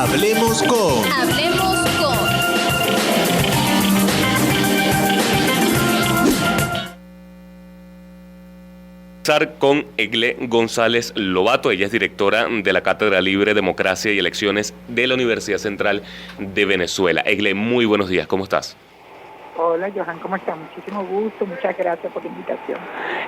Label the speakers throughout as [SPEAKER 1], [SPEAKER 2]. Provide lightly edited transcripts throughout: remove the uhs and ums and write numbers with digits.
[SPEAKER 1] Hablemos con.
[SPEAKER 2] Hablemos con.
[SPEAKER 3] Con Egle González Lobato. Ella es directora de la Cátedra Libre, Democracia y Elecciones de la Universidad Central de Venezuela. Egle, muy buenos días, ¿cómo estás?
[SPEAKER 4] Hola, Johan, ¿cómo estás? Muchísimo gusto, muchas gracias por la invitación.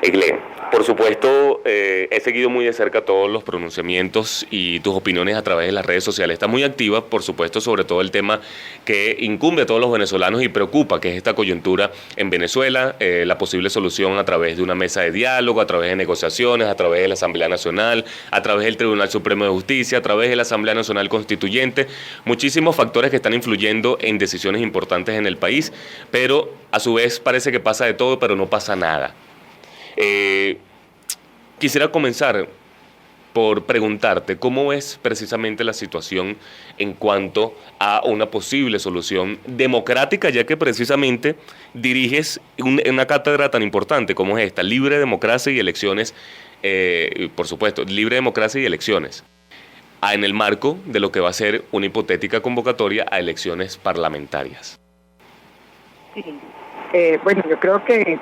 [SPEAKER 3] Egle, por supuesto, he seguido muy de cerca todos los pronunciamientos y tus opiniones a través de las redes sociales. Estás muy activa, por supuesto, sobre todo el tema que incumbe a todos los venezolanos y preocupa, que es esta coyuntura en Venezuela, la posible solución a través de una mesa de diálogo, a través de negociaciones, a través de la Asamblea Nacional, a través del Tribunal Supremo de Justicia, a través de la Asamblea Nacional Constituyente. Muchísimos factores que están influyendo en decisiones importantes en el país, pero a su vez parece que pasa de todo, pero no pasa nada. Quisiera comenzar por preguntarte cómo ves precisamente la situación en cuanto a una posible solución democrática, ya que precisamente diriges una cátedra tan importante como es esta, Libre Democracia y Elecciones, por supuesto, Libre Democracia y Elecciones, en el marco de lo que va a ser una hipotética convocatoria a elecciones parlamentarias.
[SPEAKER 4] Sí. Bueno, yo creo que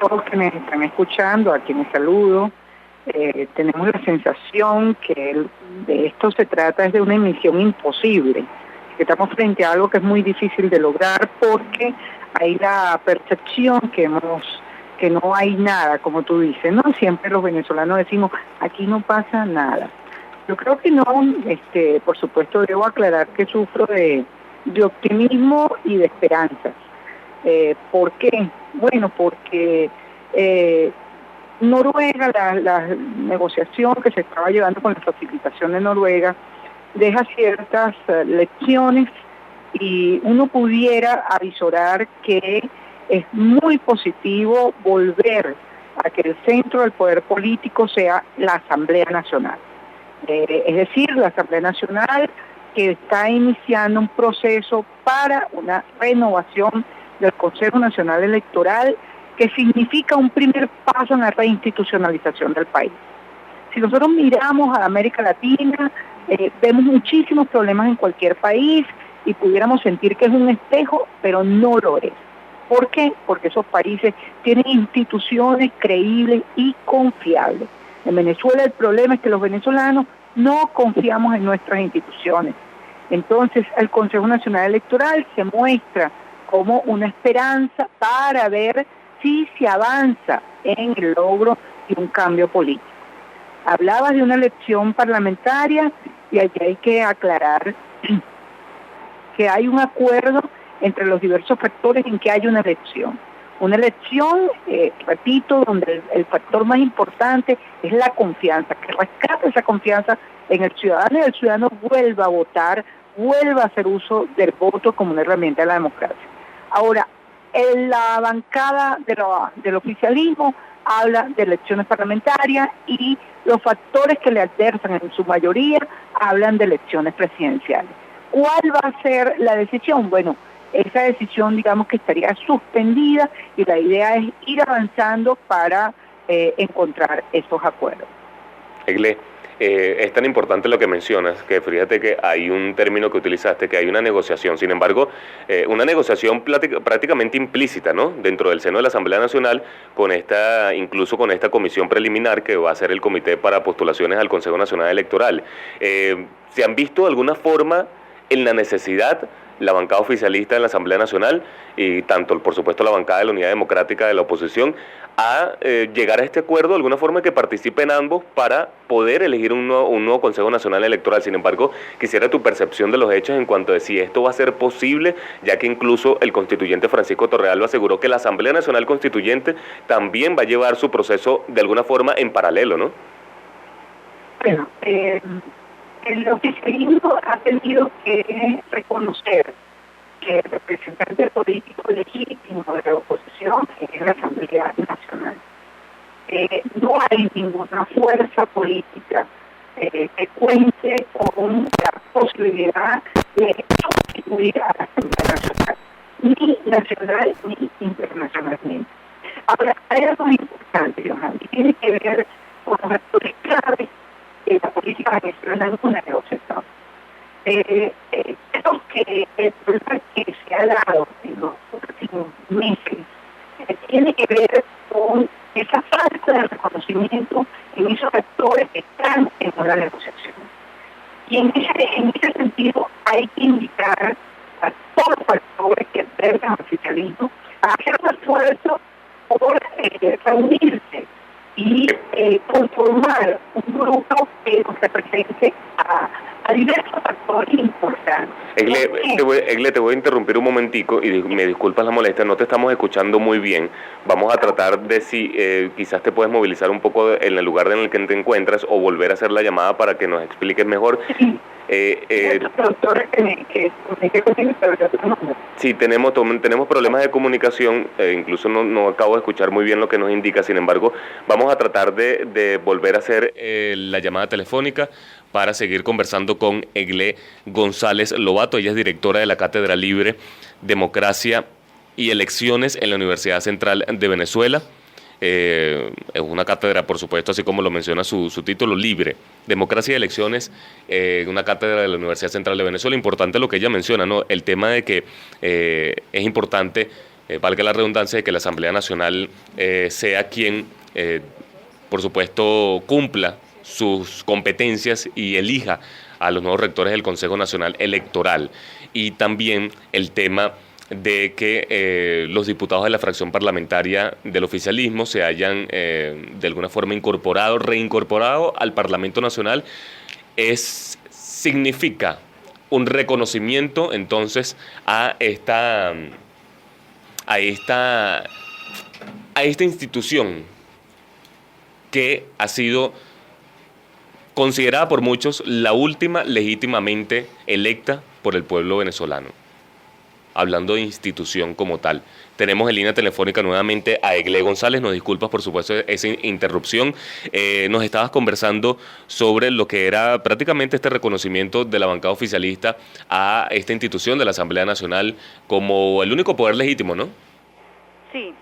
[SPEAKER 4] todos quienes están escuchando, a quienes saludo, tenemos la sensación que de esto se trata es de una misión imposible, que estamos frente a algo que es muy difícil de lograr porque hay la percepción que no hay nada, como tú dices, ¿no? Siempre los venezolanos decimos, aquí no pasa nada. Yo creo que no, por supuesto debo aclarar que sufro de optimismo y de esperanza. ¿Por qué? Bueno, porque Noruega, la negociación que se estaba llevando con la facilitación de Noruega, deja ciertas lecciones y uno pudiera avisorar que es muy positivo volver a que el centro del poder político sea la Asamblea Nacional. Es decir, la Asamblea Nacional que está iniciando un proceso para una renovación del Consejo Nacional Electoral, que significa un primer paso en la reinstitucionalización del país. Si nosotros miramos a América Latina, vemos muchísimos problemas en cualquier país y pudiéramos sentir que es un espejo, pero no lo es. ¿Por qué? Porque esos países tienen instituciones creíbles y confiables. En Venezuela el problema es que los venezolanos no confiamos en nuestras instituciones. Entonces el Consejo Nacional Electoral se muestra como una esperanza para ver si se avanza en el logro de un cambio político. Hablabas de una elección parlamentaria y aquí hay que aclarar que hay un acuerdo entre los diversos factores en que hay una elección. Una elección, repito, donde el factor más importante es la confianza, que rescate esa confianza en el ciudadano y el ciudadano vuelva a votar, vuelva a hacer uso del voto como una herramienta de la democracia. Ahora, en la bancada del oficialismo habla de elecciones parlamentarias y los factores que le adversan en su mayoría hablan de elecciones presidenciales. ¿Cuál va a ser la decisión? Bueno, esa decisión digamos que estaría suspendida y la idea es ir avanzando para encontrar esos acuerdos.
[SPEAKER 3] Egle, es tan importante lo que mencionas, que fíjate que hay un término que utilizaste, que hay una negociación. Sin embargo, una negociación prácticamente implícita, ¿no? Dentro del seno de la Asamblea Nacional, incluso con esta comisión preliminar que va a ser el Comité para Postulaciones al Consejo Nacional Electoral. ¿Se han visto de alguna forma en la necesidad la bancada oficialista en la Asamblea Nacional y tanto, por supuesto, la bancada de la Unidad Democrática de la oposición a llegar a este acuerdo de alguna forma que participen ambos para poder elegir un nuevo Consejo Nacional Electoral? Sin embargo, quisiera tu percepción de los hechos en cuanto a si esto va a ser posible, ya que incluso el constituyente Francisco Torrealba aseguró que la Asamblea Nacional Constituyente también va a llevar su proceso de alguna forma en paralelo, ¿no?
[SPEAKER 4] Bueno, el oficialismo ha tenido que reconocer que el representante político legítimo de la oposición es la Asamblea Nacional. No hay ninguna fuerza política que cuente con la posibilidad de sustituir a la Asamblea Nacional, ni nacional ni internacionalmente. Ahora, hay algo importante, Johan, y tiene que ver con los actores claves de la política venezolana en una negociación. Creo que el problema que se ha dado en los últimos meses tiene que ver con esa falta de reconocimiento en esos actores que están en la negociación. Y en ese sentido hay que invitar a todos los actores que albergan al oficialismo a hacer un esfuerzo por reunirse y conformar un grupo que nos represente a diversos factores importantes.
[SPEAKER 3] Egle, te voy a interrumpir un momentico y me disculpas la molestia, no te estamos escuchando muy bien. Vamos a tratar de si quizás te puedes movilizar un poco en el lugar en el que te encuentras o volver a hacer la llamada para que nos expliques mejor.
[SPEAKER 4] Sí.
[SPEAKER 3] Sí, tenemos problemas de comunicación, incluso no acabo de escuchar muy bien lo que nos indica, sin embargo, vamos a tratar de volver a hacer la llamada telefónica para seguir conversando con Egle González Lobato. Ella es directora de la Cátedra Libre, Democracia y Elecciones en la Universidad Central de Venezuela. Es una cátedra, por supuesto, así como lo menciona su título, libre, democracia y elecciones, una cátedra de la Universidad Central de Venezuela. Importante lo que ella menciona, ¿no? El tema de que es importante, valga la redundancia, de que la Asamblea Nacional sea quien, por supuesto, cumpla sus competencias y elija a los nuevos rectores del Consejo Nacional Electoral. Y también el tema de que los diputados de la fracción parlamentaria del oficialismo se hayan de alguna forma reincorporado al Parlamento Nacional, significa un reconocimiento entonces a esta institución que ha sido considerada por muchos la última legítimamente electa por el pueblo venezolano. Hablando de institución como tal. Tenemos en línea telefónica nuevamente a Egle González. Nos disculpas, por supuesto, esa interrupción. Nos estabas conversando sobre lo que era prácticamente este reconocimiento de la bancada oficialista a esta institución de la Asamblea Nacional como el único poder legítimo, ¿no?
[SPEAKER 4] Sí,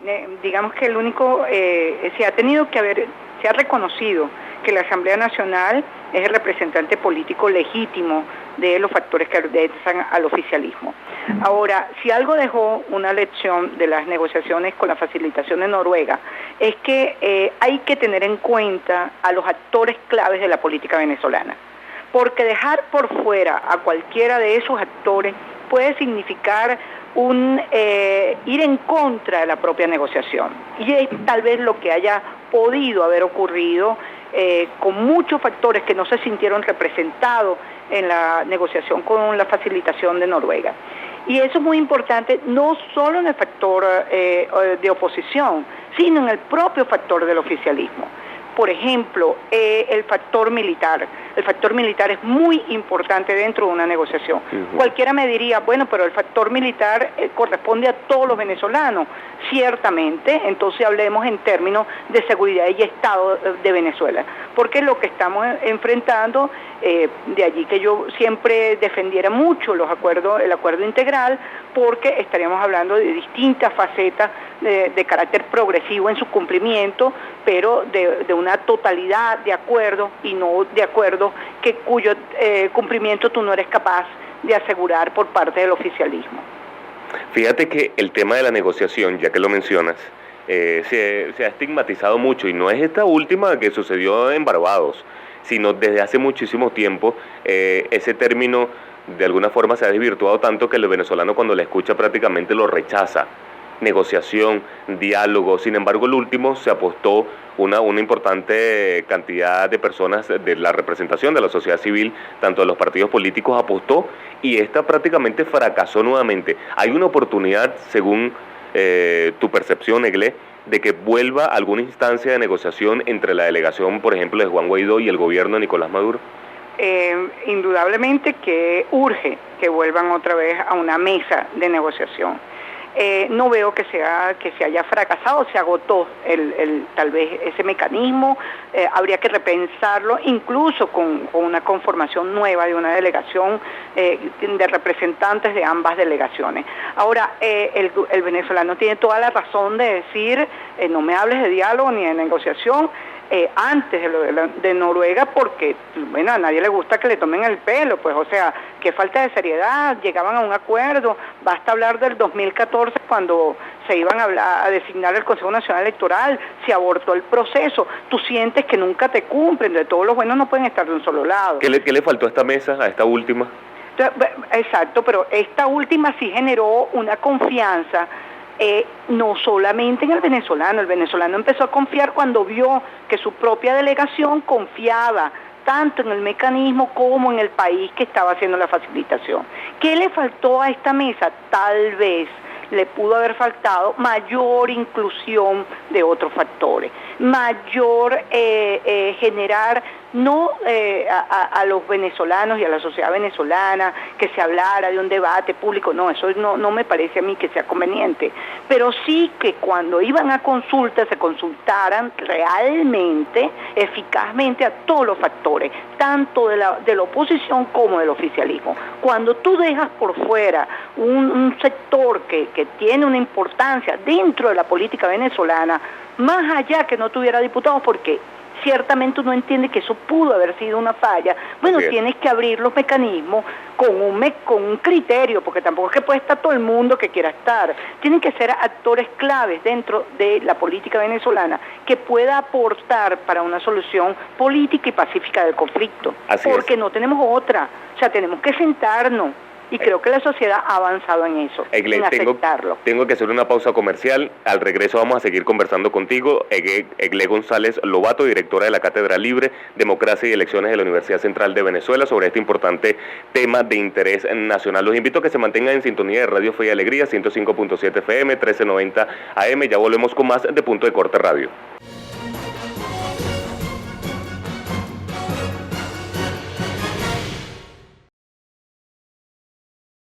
[SPEAKER 4] digamos que el único, se ha reconocido que la Asamblea Nacional es el representante político legítimo de los factores que adversan al oficialismo. Ahora, si algo dejó una lección de las negociaciones con la facilitación de Noruega, es que hay que tener en cuenta a los actores claves de la política venezolana, porque dejar por fuera a cualquiera de esos actores puede significar ir en contra de la propia negociación. Y es tal vez lo que haya podido haber ocurrido con muchos factores que no se sintieron representados en la negociación con la facilitación de Noruega. Y eso es muy importante, no solo en el factor de oposición, sino en el propio factor del oficialismo. Por ejemplo, el factor militar. El factor militar es muy importante dentro de una negociación. Cualquiera me diría, bueno, pero el factor militar corresponde a todos los venezolanos. Ciertamente, entonces hablemos en términos de seguridad y Estado de Venezuela. Porque lo que estamos enfrentando, de allí que yo siempre defendiera mucho el acuerdo integral, porque estaríamos hablando de distintas facetas de carácter progresivo en su cumplimiento, pero de una totalidad de acuerdo y no de acuerdo cuyo cumplimiento tú no eres capaz de asegurar por parte del oficialismo.
[SPEAKER 3] Fíjate que el tema de la negociación, ya que lo mencionas, se ha estigmatizado mucho, y no es esta última que sucedió en Barbados, sino desde hace muchísimo tiempo. Ese término de alguna forma se ha desvirtuado tanto que el venezolano, cuando le escucha, prácticamente lo rechaza. Negociación, diálogo. Sin embargo, el último se apostó una importante cantidad de personas de la representación de la sociedad civil, tanto de los partidos políticos, apostó, y esta prácticamente fracasó nuevamente. ¿Hay una oportunidad, según tu percepción, Egle, de que vuelva alguna instancia de negociación entre la delegación, por ejemplo, de Juan Guaidó y el gobierno de Nicolás Maduro?
[SPEAKER 4] Indudablemente que urge que vuelvan otra vez a una mesa de negociación. No veo que se haya fracasado, se agotó tal vez ese mecanismo. Habría que repensarlo, incluso con una conformación nueva de una delegación de representantes de ambas delegaciones. Ahora, el venezolano tiene toda la razón de decir, no me hables de diálogo ni de negociación, antes de Noruega, porque, bueno, a nadie le gusta que le tomen el pelo, pues, o sea, qué falta de seriedad, llegaban a un acuerdo, basta hablar del 2014 cuando se iban a designar el Consejo Nacional Electoral, se abortó el proceso, tú sientes que nunca te cumplen, de todos los buenos no pueden estar de un solo lado.
[SPEAKER 3] ¿Qué le faltó a esta mesa, a esta última?
[SPEAKER 4] Exacto, pero esta última sí generó una confianza, no solamente en el venezolano empezó a confiar cuando vio que su propia delegación confiaba tanto en el mecanismo como en el país que estaba haciendo la facilitación. ¿Qué le faltó a esta mesa? Tal vez le pudo haber faltado mayor inclusión de otros factores, mayor generar no a los venezolanos y a la sociedad venezolana que se hablara de un debate público, no, eso no me parece a mí que sea conveniente, pero sí que cuando iban a consulta se consultaran realmente, eficazmente a todos los factores, tanto de la oposición como del oficialismo. Cuando tú dejas por fuera un sector que tiene una importancia dentro de la política venezolana, más allá que no tuviera diputados, porque ciertamente uno entiende que eso pudo haber sido una falla, bueno, tienes que abrir los mecanismos con un criterio, porque tampoco es que puede estar todo el mundo que quiera estar, tienen que ser actores claves dentro de la política venezolana que pueda aportar para una solución política y pacífica del conflicto, porque no tenemos otra, o sea, tenemos que sentarnos. Y creo que la sociedad ha avanzado en eso, en aceptarlo.
[SPEAKER 3] Tengo que hacer una pausa comercial. Al regreso vamos a seguir conversando contigo. Egle González Lobato, directora de la Cátedra Libre, Democracia y Elecciones de la Universidad Central de Venezuela, sobre este importante tema de interés nacional. Los invito a que se mantengan en sintonía de Radio Fe y Alegría, 105.7 FM, 1390 AM. Ya volvemos con más de Punto de Corte Radio.